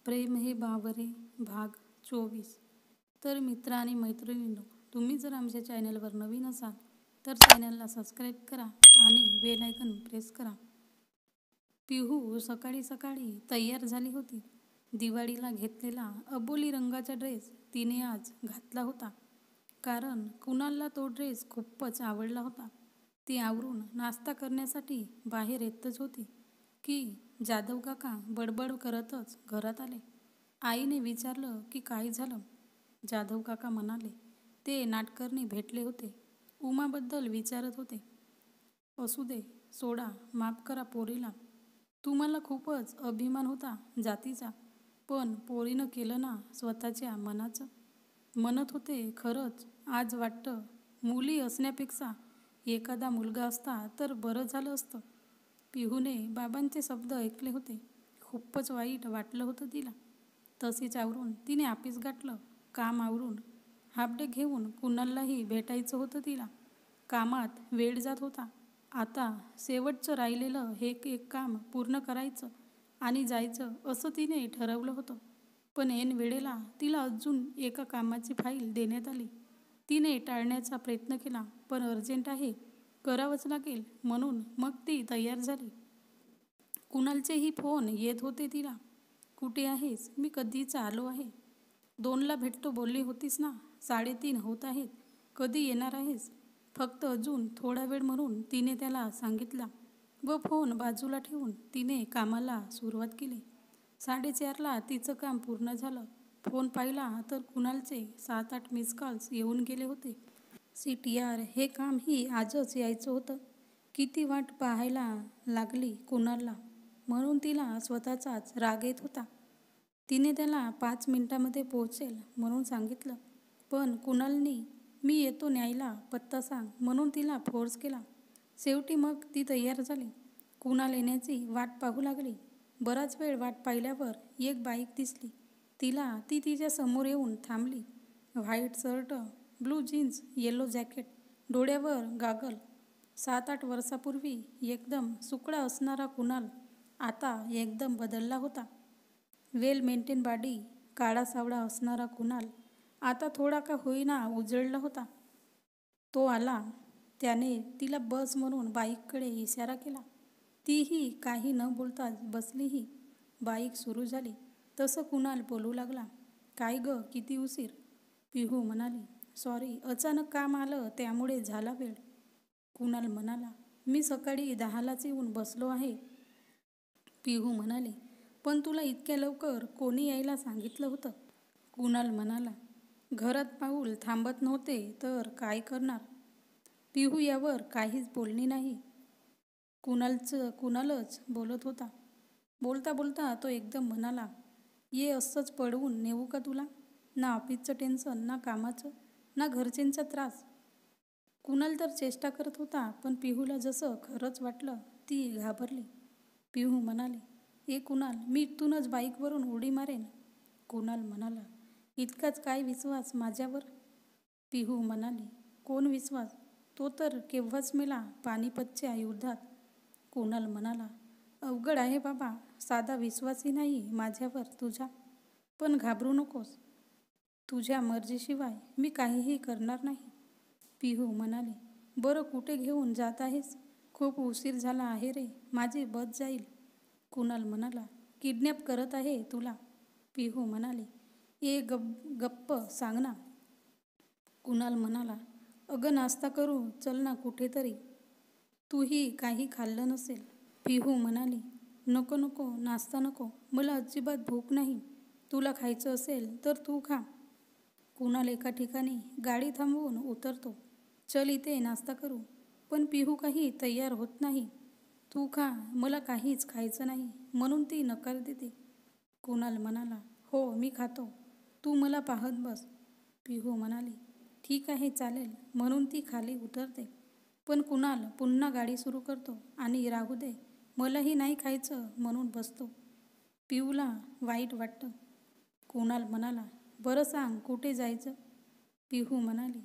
प्रेम हे बावरे भाग 24. तर मित्र आणि मैत्रिणींनो, तुम्ही जर आमच्या चॅनलवर नवीन असाल तर चॅनलला सबस्क्राईब करा आणि बेल आयकन प्रेस करा. पिहू सकाळी सकाळी तयार झाली होती. दिवाळीला घेतलेला अबोली रंगाचा ड्रेस तिने आज घातला होता, कारण कुणालला तो ड्रेस खूपच आवडला होता. ती आवरून नाश्ता करण्यासाठी बाहेर येतच होती की जाधव काका बडबड करतच घरात आले. आईने विचारलं की काय झालं. जाधव काका म्हणाले, ते नाटकर्णी भेटले होते, उमाबद्दल विचारत होते. असू दे, सोडा, माफ करा पोरीला. तुम्हाला खूपच अभिमान होता जातीचा, पण पोरीनं केलं ना स्वतःच्या मनाचं. म्हणत होते खरंच आज वाटतं मुली असण्यापेक्षा एखादा मुलगा असता तर बरं झालं असतं. पिहूने बाबांचे शब्द ऐकले होते. खूपच वाईट वाटलं होतं तिला. तशीच आवरून तिने ऑफिस गाठलं. काम आवरून हाफ डे घेऊन कुणाललाही भेटायचं होतं तिला. कामात वेळ जात होता. आता शेवटचं राहिलेलं हे एक काम पूर्ण करायचं आणि जायचं असं तिने ठरवलं होतं. पण ऐन वेळेला तिला अजून एका कामाची फाईल देण्यात आली. तिने टाळण्याचा प्रयत्न केला, पण अर्जंट आहे, करावंच लागेल म्हणून मग ती तयार झाली. कुणालचेही फोन येत होते तिला. कुठे आहेस? मी कधीच आलो आहे. 2ला भेटतो बोलली होतीस ना, 3:30 होत आहेत, कधी येणार आहेस? फक्त अजून थोडा वेळ म्हणून तिने त्याला सांगितला व फोन बाजूला ठेवून तिने कामाला सुरुवात केली. 4:30ला तिचं काम पूर्ण झालं. फोन पाहिला तर कुणालचे 7-8 मिस कॉल्स येऊन गेले होते. शिट यार, हे कामही आजच यायचं होतं. किती वाट पाहायला लागली कुणालला, म्हणून तिला स्वतःचाच राग येत होता. तिने त्याला 5 मिनिटांमध्ये पोहोचेल म्हणून सांगितलं, पण कुणालनी मी येतो न्यायला, पत्ता सांग म्हणून तिला फोर्स केला. शेवटी मग ती तयार झाली. कुणाल येण्याची वाट पाहू लागली. बराच वेळ वाट पाहिल्यावर एक बाईक दिसली तिला. ती तिच्या समोर येऊन थांबली. White shirt, blue jeans, yellow jacket, डोळ्यावर गॉगल. 7-8 वर्षापूर्वी एकदम सुकळा असणारा कुणाल आता एकदम बदलला होता. वेल मेंटेन बॉडी, काळा सावळा असणारा कुणाल आता थोडा का होईना उजळला होता. तो आला. त्याने तिला बस म्हणून बाईककडे इशारा केला. तीही काही न बोलताच बसलीही. बाईक सुरू झाली तसं कुणाल बोलू लागला, काय ग, किती उशीर? पिहू म्हणाली, सॉरी, अचानक काम आलं त्यामुळे झाला वेळ. कुणाल म्हणाला, मी सकाळी 10लाच येऊन बसलो आहे. पिहू म्हणाली, पण तुला इतक्या लवकर कोणी यायला सांगितलं होतं? कुणाल म्हणाला, घरात पाऊल थांबत नव्हते तर काय करणार. पिहू यावर काहीच बोलली नाही. कुणालच बोलत होता. बोलता बोलता तो एकदम म्हणाला, ये असंच पडवून नेऊ का तुला? ना ऑफिसचं टेन्शन, ना कामाचं, ना घरच्यांचा त्रास. कुणाल तर चेष्टा करत होता, पण पिहूला जसं खरंच वाटलं ती घाबरली. पिहू म्हणाली, ए कुणाल, मी इथूनच बाईकवरून उडी मारेन. कुणाल म्हणाला, इतकाच काय विश्वास माझ्यावर? पिहू म्हणाली, कोण विश्वास? तो तर केव्हाच मेला पानिपतच्या युद्धात. कुणाल म्हणाला, अवघड आहे बाबा, साधा विश्वासही नाही माझ्यावर तुझा. पण घाबरू नकोस, तुझ्या मर्जीशिवाय मी काहीही करणार नाही. पिहू म्हणाली, बरं कुठे घेऊन जात आहेस? खूप उशीर झाला आहे रे, माझी बस जाईल. कुणाल म्हणाला, किडनॅप करत आहे तुला. पिहू म्हणाली, गप्प सांग ना. कुणाल म्हणाला, अगं नाश्ता करू चल ना कुठेतरी. तूही काही खाल्लं नसेल. पिहू म्हणाली, नको नको, नाश्ता नको, मला अजिबात भूक नाही. तुला खायचं असेल तर तू खा. कुणाल एका ठिकाणी गाडी थांबवून उतरतो. चल इथे नाश्ता करू. पण पिहू काही तयार होत नाही. तू खा, मला काहीच खायचं नाही म्हणून ती नकार देते. कुणाल म्हणाला, हो मी खातो, तू मला पाहत बस. पिहू म्हणाली, ठीक आहे चालेल म्हणून ती खाली उतरते. पण कुणाल पुन्हा गाडी सुरू करतो आणि राहू दे, मलाही नाही खायचं म्हणून बसतो. पिहूला वाईट वाटतं. कुणाल म्हणाला, बरं सांग कुठे जायचं? पिहू म्हणाली,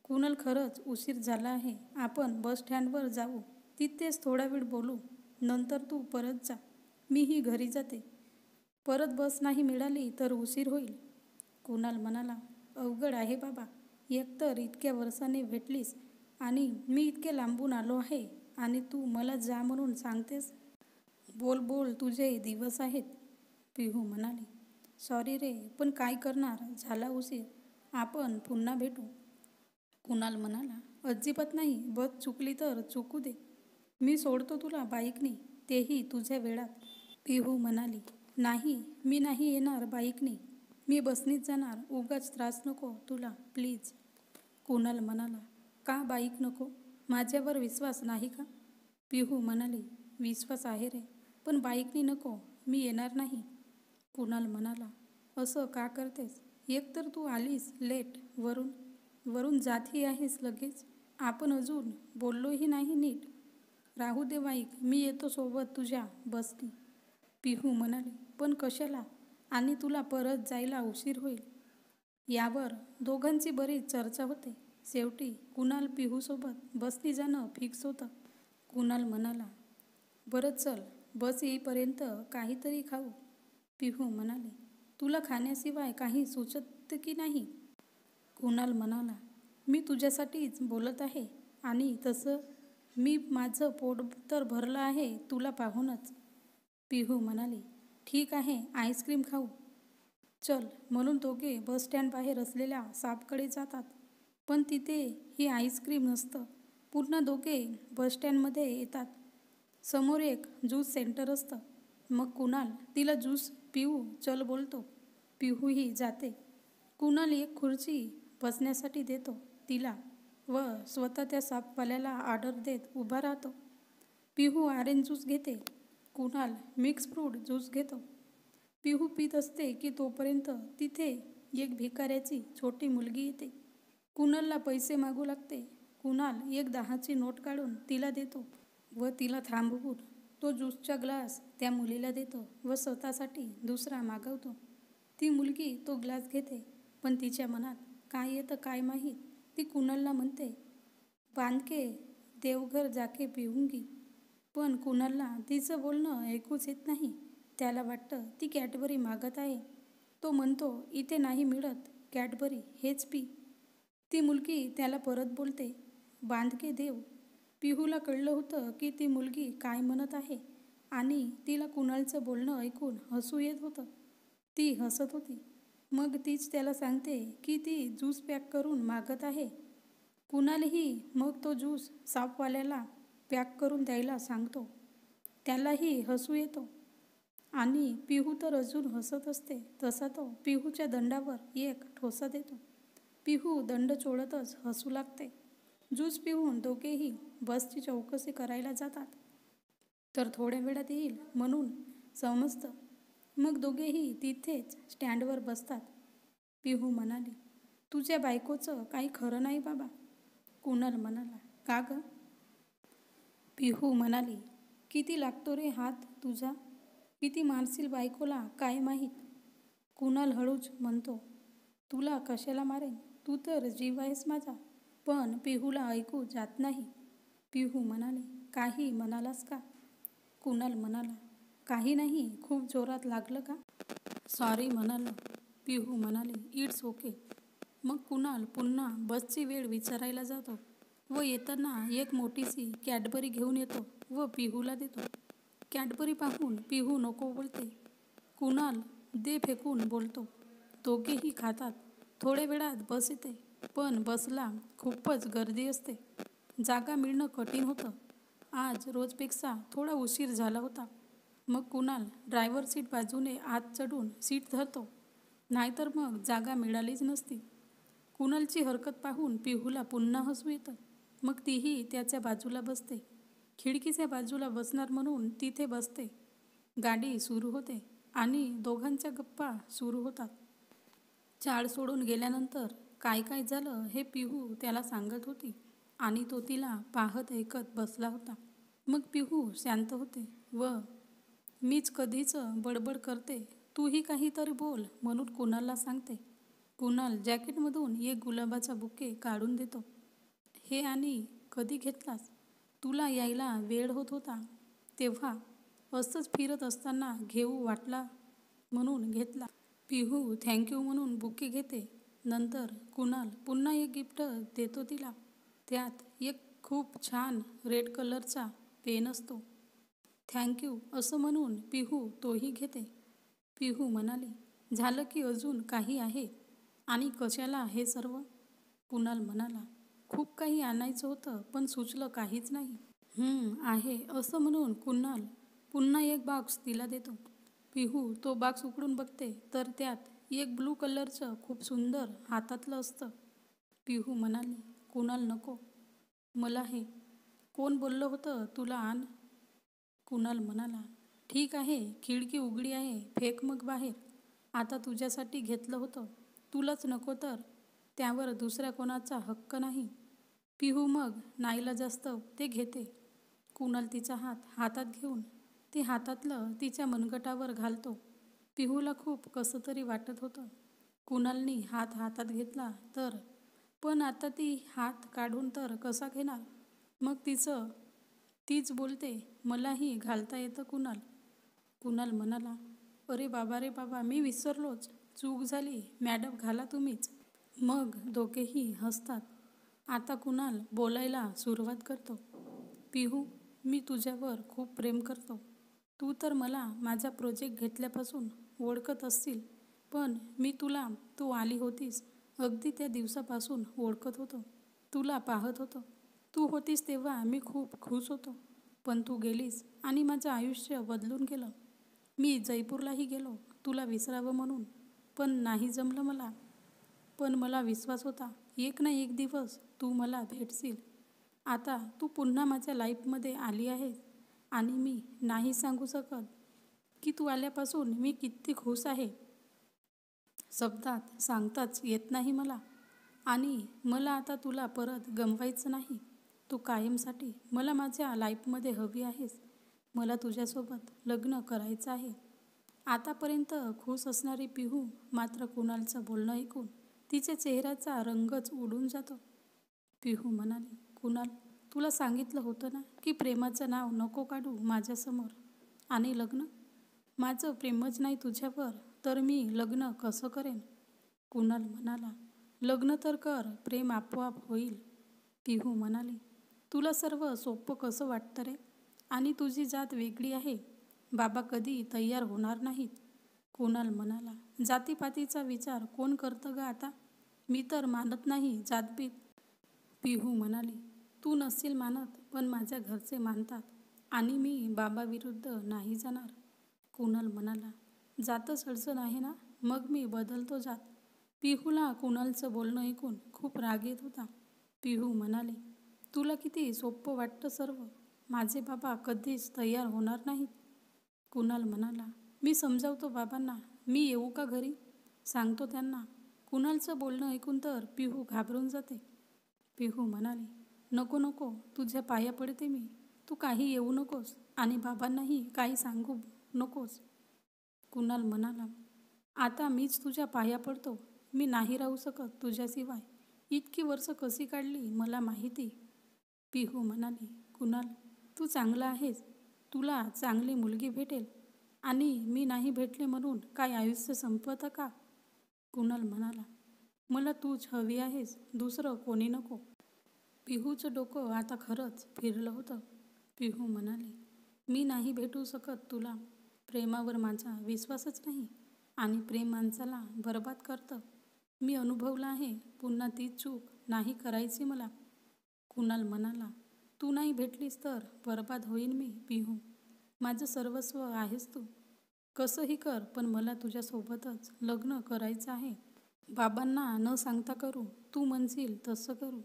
कुणाल खरंच उशीर झाला आहे, आपण बस स्टँडवर जाऊ, तिथेच थोडा वेळ बोलू, नंतर तू परत जा, मीही घरी जाते. परत बस नाही मिळाली तर उशीर होईल. कुणाल म्हणाला, अवघड आहे बाबा. एकतर इतक्या वर्षाने भेटलीस आणि मी इतके लांबून आलो आहे आणि तू मला जा म्हणून सांगतेस. बोल बोल, तुझे दिवस आहेत. पिहू म्हणाली, सॉरी रे, पण काय करणार, झाला उशीर. आपण पुन्हा भेटू. कुणाल म्हणाला, अजिबात नाही. बस चुकली तर चुकू दे. मी सोडतो तुला बाईकने, तेही तुझ्या वेळात. पिहू म्हणाली, नाही, मी नाही येणार बाईकने. मी बसनीच जाणार. उगाच त्रास नको तुला, प्लीज. कुणाल म्हणाला, का बाईक नको? माझ्यावर विश्वास नाही का? पिहू म्हणाली, विश्वास आहे रे, पण बाईकने नको. मी येणार नाही. कुणाल म्हणाला, असं का करतेस? एकतर तू आलीस लेट, वरून जातही आहेस लगेच. आपण अजून बोललोही नाही नीट. राहू दे बाईक, मी येतो सोबत तुझ्या बसनी. पिहू म्हणाली, पण कशाला? आणि तुला परत जायला उशीर होईल. यावर दोघांची बरीच चर्चा होते. शेवटी कुणाल पिहूसोबत बसनी जाणं फिक्स होतं. कुणाल म्हणाला, बरं चल, बस येईपर्यंत काहीतरी खाऊ. पिहू म्हणाले, तुला खाण्याशिवाय काही सुचत की नाही? कुणाल म्हणाला, मी तुझ्यासाठीच बोलत आहे आणि तसं मी माझं पोट तर भरलं आहे तुला पाहूनच. पिहू म्हणाली, ठीक आहे, आईस्क्रीम खाऊ. चल म्हणून दोघे बसस्टँड बाहेर असलेल्या शॉपकडे जातात. पण तिथे ही आईस्क्रीम नसतं. पुन्हा दोघे बसस्टँडमध्ये येतात. समोर एक ज्यूस सेंटर असतं. मग कुणाल तिला ज्यूस पिऊ चल बोलतो. पिहूही जाते. कुणाल एक खुर्ची बसण्यासाठी देतो तिला व स्वतः त्या शॉपवाल्याला ऑर्डर देत उभा राहतो. पिहू ऑरेंज ज्यूस घेते. कुणाल मिक्स फ्रूट ज्यूस घेतो. पिहू पीत असते की तोपर्यंत तिथे एक भिकाऱ्याची छोटी मुलगी येते. कुणालला पैसे मागू लागते. कुणाल एक 10ची नोट काढून तिला देतो व तिला थांबवून तो ज्यूसचा ग्लास त्या मुलीला देतो व स्वतःसाठी दुसरा मागवतो. ती मुलगी तो ग्लास घेते, पण तिच्या मनात काय येतं काय माहीत. ती कुणालला म्हणते, बांधके देवघर जाके पिऊंगी. पण कुणालला तिचं बोलणं ऐकूच येत नाही. त्याला वाटतं ती कॅडबरी मागत आहे. तो म्हणतो, इथे नाही मिळत कॅडबरी, हेच पी. ती मुलगी त्याला परत बोलते, बांधके देव. पिहूला कळलं होतं की ती मुलगी काय म्हणत आहे आणि तिला कुणालचं बोलणं ऐकून हसू येत होतं. ती हसत होती. मग तीच त्याला सांगते की ती ज्यूस पॅक करून मागत आहे. कुणालही मग तो ज्यूस शॉपवाल्याला पॅक करून द्यायला सांगतो. त्यालाही हसू येतो आणि पिहू तर अजून हसत असते. तसा तो पिहूच्या दंडावर एक ठोसा देतो. पिहू दंड चोळतच हसू लागते. ज्यूस पिऊन दोघेही बसची चौकशी करायला जातात. तर थोड्या वेळात येईल म्हणून समजतं. मग दोघेही तिथेच स्टँडवर बसतात. पिहू म्हणाली, तुझ्या बायकोचं काही खरं नाही बाबा. कुणाल म्हणाला, का गं? पिहू म्हणाली, किती लागतो रे हात तुझा? किती मारशील बायकोला काय माहीत. कुणाल हळूच म्हणतो, तुला कशाला मारेन, तू तर जीव आहेस माझा. पण पिहूला ऐकू जात नाही. पिहू म्हणाले, काही म्हणालास का? कुणाल म्हणाला, काही नाही, खूप जोरात लागलं का? सॉरी म्हणालो. पिहू म्हणाली, इट्स ओके. मग कुणाल पुन्हा बसची वेळ विचारायला जातो व येताना एक मोठीशी कॅडबरी घेऊन येतो व पिहूला देतो. कॅडबरी पाहून पिहू नको बोलते. कुणाल दे फेकून बोलतो. दोघेही खातात. थोड्या वेळात बस येते. पण बसला खूपच गर्दी असते. जागा मिळणं कठीण होतं. आज रोजपेक्षा थोडा उशीर झाला होता. मग कुणाल ड्रायव्हर सीट बाजूने आत चढून सीट धरतो. नाहीतर मग जागा मिळालीच नसती. कुणालची हरकत पाहून पिहूला पुन्हा हसू येतं. मग तीही त्याच्या बाजूला बसते. खिडकीच्या बाजूला बसणार म्हणून तिथे बसते. गाडी सुरू होते आणि दोघांच्या गप्पा सुरू होतात. चाळ सोडून गेल्यानंतर काय काय झालं हे पिहू त्याला सांगत होती आणि तो तिला पाहत ऐकत बसला होता. मग पिहू शांत होते व मीच कधीच बडबड करते, तूही काहीतरी बोल म्हणून कुणालला सांगते. कुणाल जॅकेटमधून एक गुलाबाचा बुके काढून देतो. हे आणि कधी घेतलास? तुला यायला वेळ होत होता तेव्हा. असंच फिरत असताना घेऊ वाटला म्हणून घेतला. पिहू थँक्यू म्हणून बुके घेते. नंतर कुणाल पुन्हा एक गिफ्ट देतो तिला. त्यात एक खूप छान रेड कलरचा पेन असतो. थँक्यू असं म्हणून पिहू तोही घेते. पिहू म्हणाली, झालं की अजून काही आहे? आणि कशाला हे सर्व? कुणाल म्हणाला, खूप काही आणायचं होतं पण सुचलं काहीच नाही. आहे असं म्हणून कुणाल पुन्हा एक बॉक्स तिला देतो. पिहू तो बॉक्स उघडून बघते तर त्यात एक ब्लू कलरचं खूप सुंदर हातातलं असतं. पिहू म्हणाली, कुणाल नको, मला हे. कोण बोललं होतं तुला आण? कुणाल म्हणाला, ठीक आहे, खिडकी उघडी आहे, फेक मग बाहेर. आता तुझ्यासाठी घेतलं होतं, तुलाच नको तर त्यावर दुसऱ्या कोणाचा हक्क नाही. पिहू मग नाईलाजास्त ते घेते. कुणाल तिचा हात हातात घेऊन ते हातातलं तिच्या मनगटावर घालतो. पिहूला खूप कसं तरी वाटत होतं. कुणालनी हात हातात घेतला तर, पण आता ती हात काढून तर कसा घेणार? मग तीच बोलते, मलाही घालता येतं कुणाल. कुणाल म्हणाला, अरे बाबा रे बाबा, मी विसरलोच, चूक झाली मॅडम, घाला तुम्हीच. मग दोघेही हसतात. आता कुणाल बोलायला सुरुवात करतो. पिहू, मी तुझ्यावर खूप प्रेम करतो. तू तर मला माझा प्रोजेक्ट घेतल्यापासून ओळखत असशील, पण मी तुला तू आली होतीस अगदी त्या दिवसापासून ओळखत होतो. तुला पाहत होतो. तू होतीस तेव्हा मी खूप खुश होतो. पण तू गेलीस आणि माझं आयुष्य बदलून गेलं. मी जयपूरलाही गेलो तुला विसरावं म्हणून, पण नाही जमलं मला. पण मला विश्वास होता एक ना एक दिवस तू मला भेटशील. आता तू पुन्हा माझ्या लाईफमध्ये आली आहेस आणि मी नाही सांगू शकत की तू आल्यापासून मी किती खुश आहे. शब्दात सांगताच येत नाही मला. आणि मला आता तुला परत गमवायचं नाही. तू कायमसाठी मला माझ्या लाईफमध्ये हवी आहेस. मला तुझ्यासोबत लग्न करायचं आहे. आतापर्यंत खुश असणारी पिहू मात्र कुणालचं बोलणं ऐकून तिच्या चेहऱ्याचा रंगच उडून जातो. पिहू म्हणाली, कुणाल, तुला सांगितलं होतं ना की प्रेमाचं नाव नको काढू माझ्यासमोर. आणि लग्न? माझं प्रेमच नाही तुझ्यावर तर मी लग्न कसं करेन? कुणाल म्हणाला, लग्न तर कर, प्रेम आपोआप होईल. पिहू म्हणाली, तुला सर्व सोपं कसं वाटतं रे? आणि तुझी जात वेगळी आहे. बाबा कधी तयार होणार नाहीत. कुणाल म्हणाला, जातीपातीचा विचार कोण करतं ग आता? मी तर मानत नाही जातबीत. पिहू म्हणाली, तू नसशील मानत पण माझ्या घरचे मानतात आणि मी बाबाविरुद्ध नाही जाणार. कुणाल म्हणाला, जातच अडचण आहे ना, मग मी बदलतो जात. पिहूला कुणालचं बोलणं ऐकून खूप राग येत होता. पिहू म्हणाले, तुला किती सोपं वाटतं सर्व. माझे बाबा कधीच तयार होणार नाहीत. कुणाल म्हणाला, मी समजावतो बाबांना. मी येऊ का घरी? सांगतो त्यांना. कुणालचं बोलणं ऐकून तर पिहू घाबरून जाते. पिहू म्हणाली, नको नको, तुझ्या पाया पडते मी. तू काही येऊ नकोस आणि बाबांनाही काही सांगू नकोस. कुणाल म्हणाला, आता मीच तुझ्या पाया पडतो. मी नाही राहू शकत तुझ्याशिवाय. इतकी वर्ष कशी काढली मला माहिती. पिहू म्हणाली, कुणाल, तू चांगला आहेस. तुला चांगली मुलगी भेटेल आणि मी नाही भेटले म्हणून काय आयुष्य संपतं का? कुणाल म्हणाला, मला तूच हवी आहेस, दुसरं कोणी नको. पिहूचं डोकं आता खरंच फिरलं होतं. पिहू म्हणाली, मी नाही भेटू शकत तुला. प्रेमावर माझा विश्वासच नाही आणि प्रेम माणसाला बरबाद करतं. मी अनुभवलं आहे. पुन्हा ती चूक नाही करायची मला. कुणाल म्हणाला, तू नाही भेटलीस तर बरबाद होईन मी पिहू. माझं सर्वस्व आहेस तू. कसंही कर पण मला तुझ्यासोबतच लग्न करायचं आहे. बाबांना न सांगता करू, तू म्हणशील तसं करू.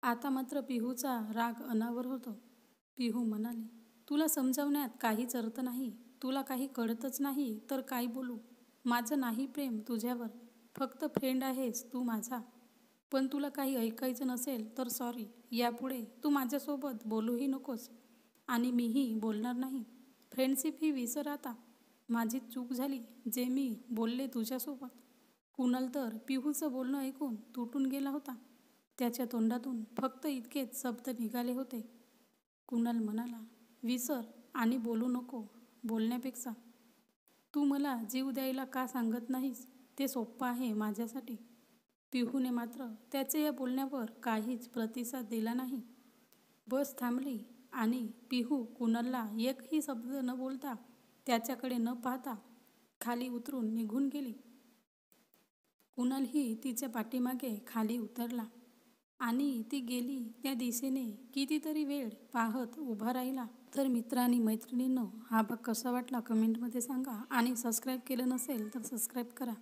आता मात्र पिहूचा राग अनावर होतो. पिहू म्हणाली, तुला समजावण्यात काहीच अर्थ नाही. तुला काही कळतच नाही तर काय बोलू? माझं नाही प्रेम तुझ्यावर. फक्त फ्रेंड आहेस तू माझा. पण तुला काही ऐकायचं नसेल तर सॉरी. यापुढे तू माझ्यासोबत बोलूही नकोस आणि मीही बोलणार नाही. फ्रेंडशिप ही विसर आता. माझी चूक झाली जे मी बोलले तुझ्यासोबत. कुणाल तर पिहूचं बोलणं ऐकून तुटून गेला होता. त्याच्या तोंडातून फक्त इतकेच शब्द निघाले होते. कुणाल म्हणाला, विसर आणि बोलू नको. बोलण्यापेक्षा तू मला जीव द्यायला का सांगत नाहीस? ते सोपं आहे माझ्यासाठी. पिहूने मात्र त्याचे या बोलण्यावर काहीच प्रतिसाद दिला नाही. बस थांबली आणि पिहू कुणालला एकही शब्द न बोलता, त्याच्याकडे न पाहता खाली उतरून निघून गेली. कुणालही तिच्या पाठीमागे खाली उतरला आणि ती गेली त्या दिशेने कितीतरी वेळ पाहत उभा राहिला. तर मित्र आणि मैत्रिणींनो, हा भाग कसा वाटला कमेंटमध्ये सांगा आणि सबस्क्राईब केलं नसेल तर सबस्क्राईब करा.